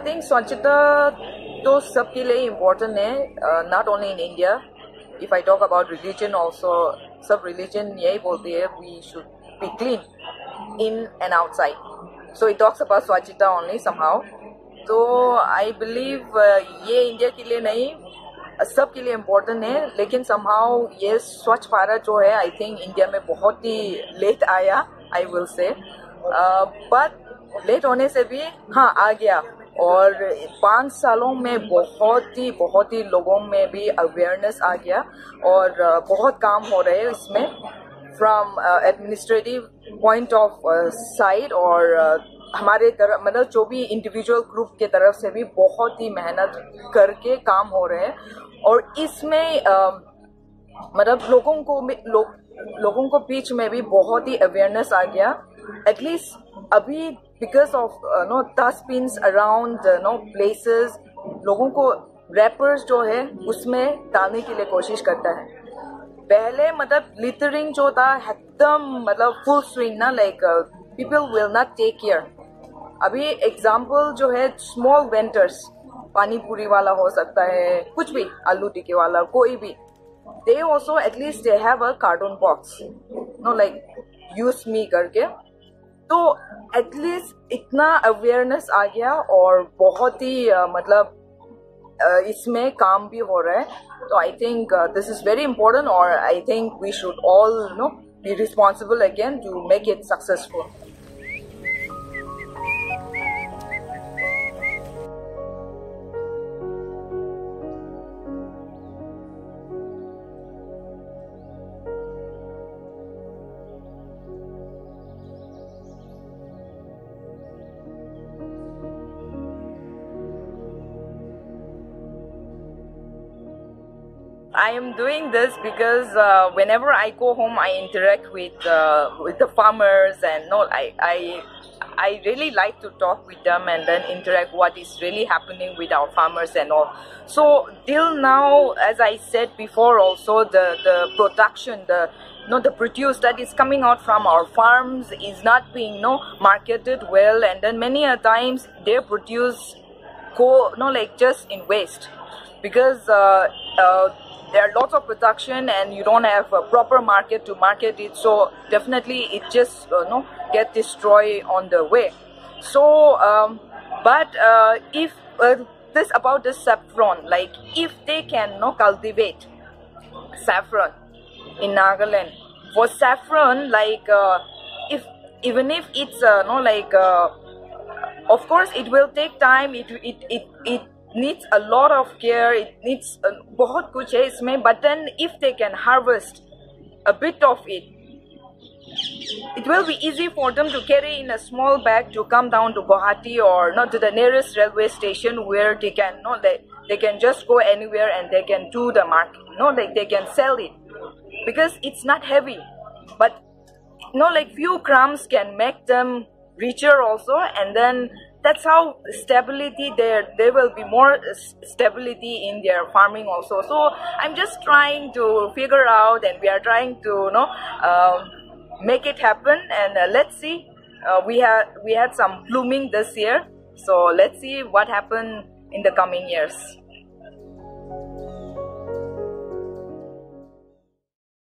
think स्वच्छता तो सबके लिए important है, not only in India. If I talk about religion also, सब religion यही बोलती है we should be clean in and outside. So it talks about स्वच्छता only somehow. तो I believe ये इंडिया के लिए नहीं, सब के लिए इम्पोर्टेंट है, लेकिन somehow ये स्वच्छ भारत जो है I think इंडिया में बहुत ही लेट आया, I will say. But late होने से भी हाँ आ गया, और 5 सालों में बहुत ही लोगों में भी अवेयरनेस आ गया, और बहुत काम हो रहे हैं इसमें from administrative point of side, और हमारे तरफ मतलब जो भी इंडिविजुअल ग्रुप के तरफ से भी बहुत ही मेहनत करके काम हो रहे हैं, और इसमें मतलब लोगों को बीच में भी बहुत ही अवेयरनेस आ गया, एटलीस्ट अभी because of dustbins around places, लोगों को रैपर्स जो है उसमें डालने के लिए कोशिश करता है। पहले मतलब लिटरिंग जो था एकदम मतलब फुल स्विंग ना, like people will not take care. अभी एग्जाम्पल जो है स्मॉल वेंडर्स, पानी पूरी वाला हो सकता है, कुछ भी आलू टिक्के वाला, कोई भी, they also at least they have a cartoon box like use me करके, तो एटलीस्ट इतना अवेयरनेस आ गया, और बहुत ही मतलब इसमें काम भी हो रहा है। तो I think this is very important, और I think we should all be responsible again to make it successful. I am doing this because whenever I go home, I interact with the farmers, and I really like to talk with them and then interact what is really happening with our farmers and all. So till now, as I said before, also the production, the produce that is coming out from our farms is not being marketed well, and then many a times their produce go like just in waste, because there are lots of production and you don't have a proper market to market it, so definitely it just get destroyed on the way. So but if this about the saffron, like if they can cultivate saffron in Nagaland, for saffron, like even if it's of course it will take time, it needs a lot of care, it needs बहुत कुछ है इसमें, but then if they can harvest a bit of it, it will be easy for them to carry in a small bag to come down to Guwahati or not to the nearest railway station, where they can they can just go anywhere and they can do the market, they can sell it, because it's not heavy, but like few crumbs can make them richer also, and then that's how stability there will be more stability in their farming also. So I'm just trying to figure out, and we are trying to make it happen, and let's see. We had some blooming this year, so let's see what happens in the coming years.